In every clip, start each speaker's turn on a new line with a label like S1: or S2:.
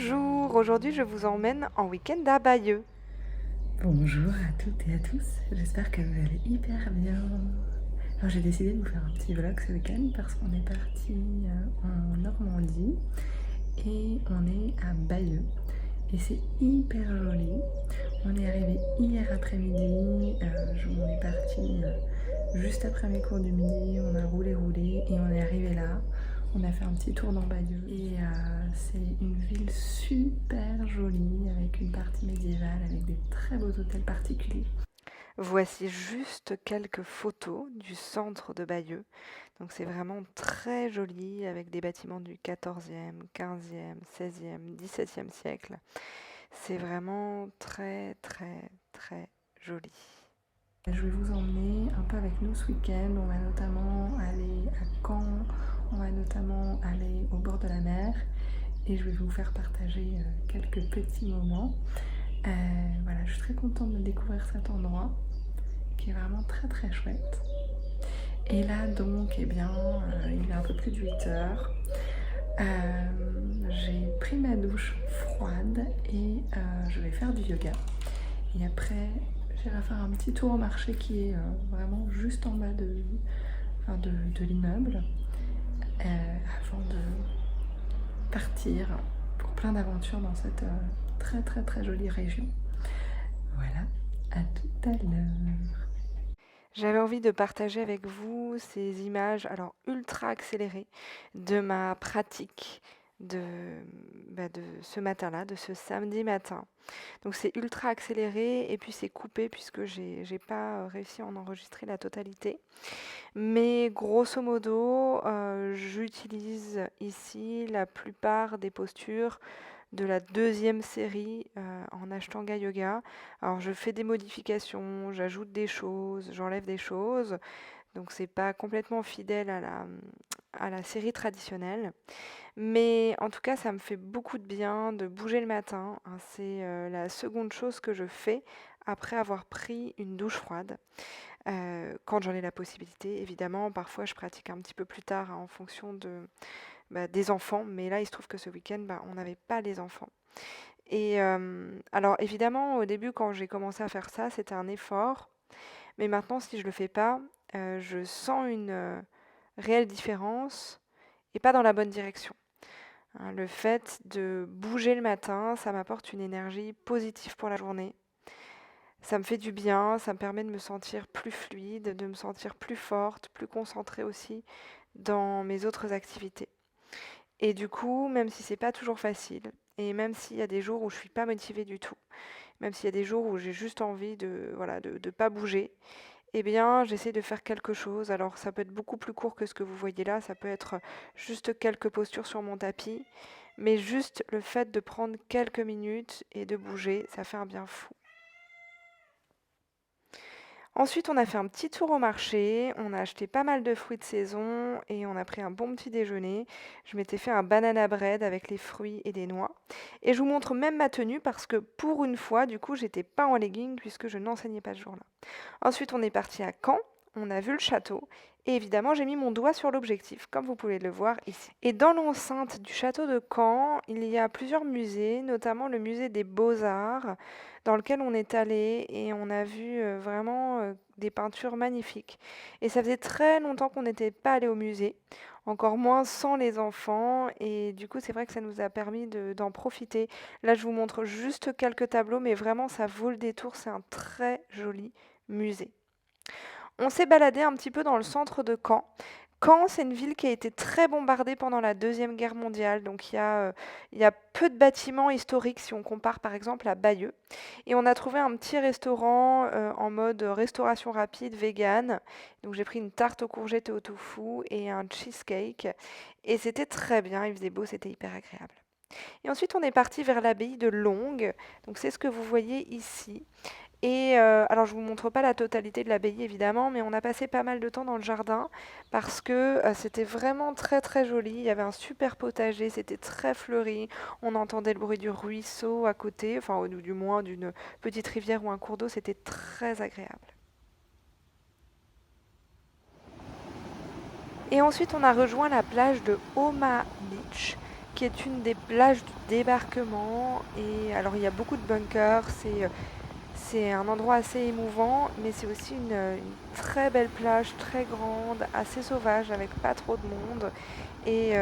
S1: Bonjour, aujourd'hui je vous emmène en week-end à Bayeux.
S2: Bonjour à toutes et à tous, j'espère que vous allez hyper bien. Alors j'ai décidé de vous faire un petit vlog ce week-end parce qu'on est parti en Normandie et on est à Bayeux et c'est hyper joli. On est arrivé hier après-midi, on est parti juste après mes cours du midi, on a roulé et on est arrivé là. On a fait un petit tour dans Bayeux et c'est une ville super jolie avec une partie médiévale, avec des très beaux hôtels particuliers.
S1: Voici juste quelques photos du centre de Bayeux. Donc c'est vraiment très joli avec des bâtiments du 14e, 15e, 16e, 17e siècle. C'est vraiment très très très joli.
S2: Je vais vous emmener un peu avec nous ce week-end. On va notamment aller à Caen, on va notamment aller au bord de la mer et je vais vous faire partager quelques petits moments. Voilà, je suis très contente de découvrir cet endroit qui est vraiment très très chouette. Et là donc, eh bien, il est un peu plus de 8 heures. J'ai pris ma douche froide et je vais faire du yoga. Et après, j'irai faire un petit tour au marché qui est vraiment juste en bas de l'immeuble avant de partir pour plein d'aventures dans cette très très très jolie région. Voilà, à tout à l'heure.
S1: J'avais envie de partager avec vous ces images, alors ultra accélérées, de ma pratique de, de ce matin-là, de ce samedi matin. Donc c'est ultra accéléré et puis c'est coupé puisque j'ai pas réussi à en enregistrer la totalité. Mais grosso modo, j'utilise ici la plupart des postures de la deuxième série en Ashtanga Yoga. Alors je fais des modifications, j'ajoute des choses, j'enlève des choses. Donc c'est pas complètement fidèle à la série traditionnelle. Mais en tout cas, ça me fait beaucoup de bien de bouger le matin, hein. C'est la seconde chose que je fais après avoir pris une douche froide. Quand j'en ai la possibilité, évidemment. Parfois, je pratique un petit peu plus tard, hein, en fonction des enfants. Mais là, il se trouve que ce week-end, on n'avait pas les enfants. Et alors, évidemment, au début, quand j'ai commencé à faire ça, c'était un effort. Mais maintenant, si je le fais pas, je sens une réelle différence et pas dans la bonne direction, hein. Le fait de bouger le matin, ça m'apporte une énergie positive pour la journée. Ça me fait du bien, ça me permet de me sentir plus fluide, de me sentir plus forte, plus concentrée aussi dans mes autres activités. Et du coup, même si c'est pas toujours facile, et même s'il y a des jours où je suis pas motivée du tout, même s'il y a des jours où j'ai juste envie de, voilà, de pas bouger, eh bien, j'essaie de faire quelque chose. Alors, ça peut être beaucoup plus court que ce que vous voyez là, ça peut être juste quelques postures sur mon tapis, mais juste le fait de prendre quelques minutes et de bouger, ça fait un bien fou. Ensuite, on a fait un petit tour au marché, on a acheté pas mal de fruits de saison et on a pris un bon petit déjeuner. Je m'étais fait un banana bread avec les fruits et des noix. Et je vous montre même ma tenue parce que pour une fois, du coup, j'étais pas en legging puisque je n'enseignais pas ce jour-là. Ensuite, on est parti à Caen, on a vu le château et évidemment, j'ai mis mon doigt sur l'objectif, comme vous pouvez le voir ici. Et dans l'enceinte du château de Caen, il y a plusieurs musées, notamment le musée des Beaux-Arts, dans lequel on est allé et on a vu vraiment des peintures magnifiques. Et ça faisait très longtemps qu'on n'était pas allé au musée, encore moins sans les enfants. Et du coup, c'est vrai que ça nous a permis d'en profiter. Là, je vous montre juste quelques tableaux, mais vraiment, ça vaut le détour. C'est un très joli musée. On s'est baladé un petit peu dans le centre de Caen. Caen, c'est une ville qui a été très bombardée pendant la Deuxième Guerre mondiale, donc il y a peu de bâtiments historiques si on compare par exemple à Bayeux. Et on a trouvé un petit restaurant en mode restauration rapide, vegan. Donc j'ai pris une tarte aux courgettes et au tofu et un cheesecake. Et c'était très bien, il faisait beau, c'était hyper agréable. Et ensuite on est parti vers l'abbaye de Longues, donc c'est ce que vous voyez ici. Et alors je vous montre pas la totalité de l'abbaye évidemment, mais on a passé pas mal de temps dans le jardin parce que c'était vraiment très très joli. Il y avait un super potager, c'était très fleuri. On entendait le bruit du ruisseau à côté, enfin ou du moins d'une petite rivière ou un cours d'eau. C'était très agréable. Et ensuite on a rejoint la plage de Oma Beach, qui est une des plages du débarquement. Et alors il y a beaucoup de bunkers, c'est un endroit assez émouvant, mais c'est aussi une très belle plage, très grande, assez sauvage, avec pas trop de monde. Et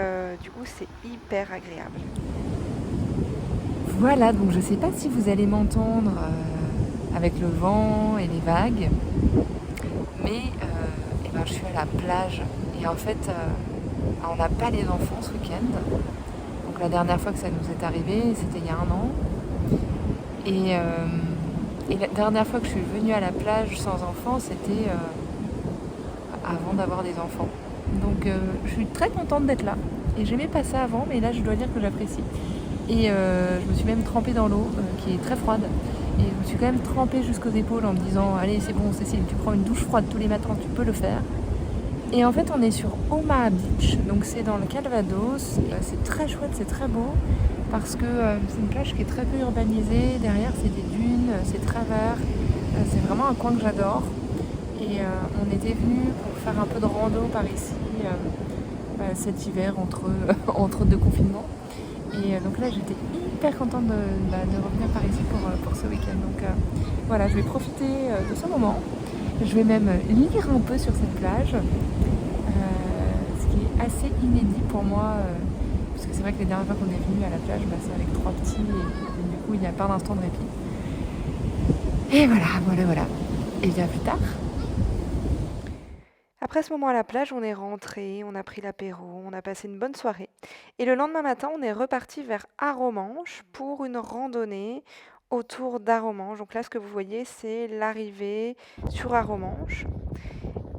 S1: du coup, c'est hyper agréable.
S2: Voilà, donc je sais pas si vous allez m'entendre avec le vent et les vagues, mais eh ben, je suis à la plage. Et en fait, on n'a pas les enfants ce week-end. Donc la dernière fois que ça nous est arrivé, c'était il y a 1 an. Et la dernière fois que je suis venue à la plage sans enfants, c'était avant d'avoir des enfants. Donc je suis très contente d'être là. Et j'aimais pas ça avant, mais là je dois dire que j'apprécie. Et je me suis même trempée dans l'eau, qui est très froide. Et je me suis quand même trempée jusqu'aux épaules en me disant allez c'est bon Cécile, tu prends une douche froide tous les matins, tu peux le faire. Et en fait on est sur Omaha Beach, donc c'est dans le Calvados. C'est très chouette, c'est très beau, parce que c'est une plage qui est très peu urbanisée. Derrière c'est des dunes, c'est très vert. C'est vraiment un coin que j'adore. Et on était venus pour faire un peu de rando par ici cet hiver entre 2 confinements. Et donc là j'étais hyper contente de revenir par ici pour ce week-end. Donc voilà, je vais profiter de ce moment. Je vais même lire un peu sur cette plage, ce qui est assez inédit pour moi, parce que c'est vrai que les dernières fois qu'on est venu à la plage, c'est avec 3 petits, et du coup il n'y a pas d'instant de répit. Et voilà. Et bien plus tard.
S1: Après ce moment à la plage, on est rentré, on a pris l'apéro, on a passé une bonne soirée. Et le lendemain matin, on est reparti vers Arromanches pour une randonnée autour d'Arromanches. Donc là, ce que vous voyez, c'est l'arrivée sur Arromanches.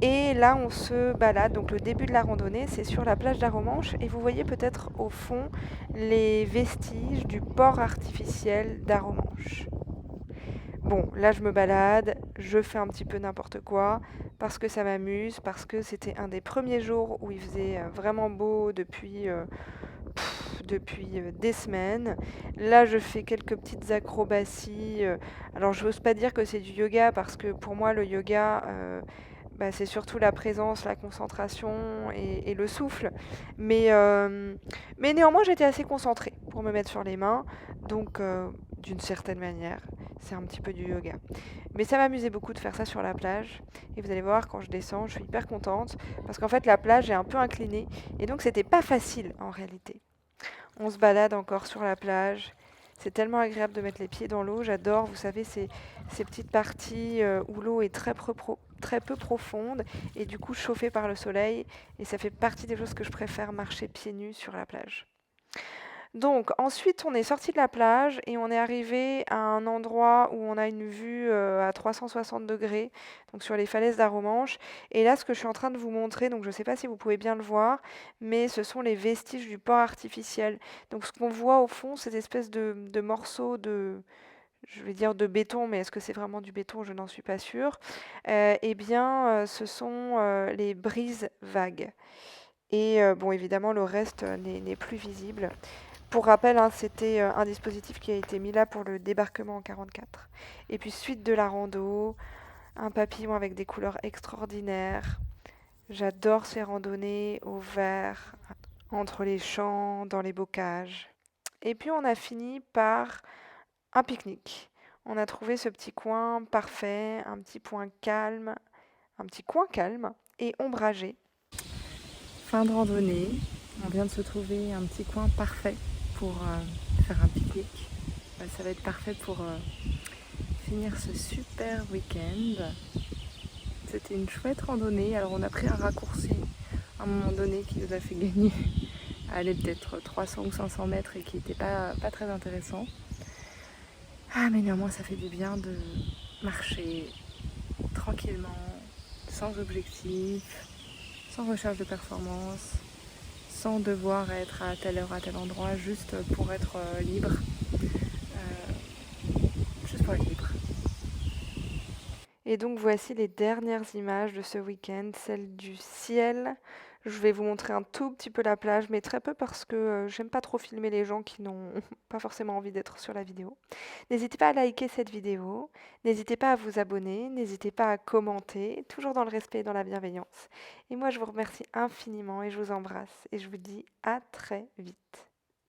S1: Et là, on se balade. Donc le début de la randonnée, c'est sur la plage d'Arromanches. Et vous voyez peut-être au fond les vestiges du port artificiel d'Arromanches. Bon, là je me balade, je fais un petit peu n'importe quoi, parce que ça m'amuse, parce que c'était un des premiers jours où il faisait vraiment beau depuis des semaines. Là je fais quelques petites acrobaties. Alors je n'ose pas dire que c'est du yoga, parce que pour moi le yoga, c'est surtout la présence, la concentration et le souffle. Mais néanmoins, j'étais assez concentrée pour me mettre sur les mains. Donc, d'une certaine manière, c'est un petit peu du yoga. Mais ça m'amusait beaucoup de faire ça sur la plage. Et vous allez voir, quand je descends, je suis hyper contente. Parce qu'en fait, la plage est un peu inclinée. Et donc, c'était pas facile en réalité. On se balade encore sur la plage. C'est tellement agréable de mettre les pieds dans l'eau. J'adore, vous savez, ces petites parties où l'eau est très peu profonde et du coup chauffée par le soleil. Et ça fait partie des choses que je préfère, marcher pieds nus sur la plage. Donc ensuite, on est sorti de la plage et on est arrivé à un endroit où on a une vue à 360 degrés, donc sur les falaises d'Arromanches. Et là, ce que je suis en train de vous montrer, donc je ne sais pas si vous pouvez bien le voir, mais ce sont les vestiges du port artificiel. Donc ce qu'on voit au fond, c'est des espèces de morceaux je vais dire de béton, mais est-ce que c'est vraiment du béton? Je n'en suis pas sûre. Eh bien, ce sont les brises vagues. Et bon, évidemment, le reste n'est plus visible. Pour rappel, hein, c'était un dispositif qui a été mis là pour le débarquement en 44. Et puis suite de la rando, un papillon avec des couleurs extraordinaires. J'adore ces randonnées au vert, entre les champs, dans les bocages. Et puis on a fini par un pique-nique. On a trouvé ce petit coin parfait, un petit coin calme et ombragé.
S2: Fin de randonnée, on vient de se trouver un petit coin parfait pour faire un pique-nique. Ça va être parfait pour finir ce super week-end. C'était une chouette randonnée. Alors on a pris un raccourci à un moment donné qui nous a fait gagner aller peut-être 300 ou 500 mètres et qui n'était pas très intéressant. Ah mais néanmoins ça fait du bien de marcher tranquillement, sans objectif, sans recherche de performance, sans devoir être à telle heure à tel endroit, juste pour être libre. Juste pour être libre.
S1: Et donc voici les dernières images de ce week-end, celles du ciel. Je vais vous montrer un tout petit peu la plage, mais très peu parce que j'aime pas trop filmer les gens qui n'ont pas forcément envie d'être sur la vidéo. N'hésitez pas à liker cette vidéo, n'hésitez pas à vous abonner, n'hésitez pas à commenter, toujours dans le respect et dans la bienveillance. Et moi je vous remercie infiniment et je vous embrasse et je vous dis à très vite.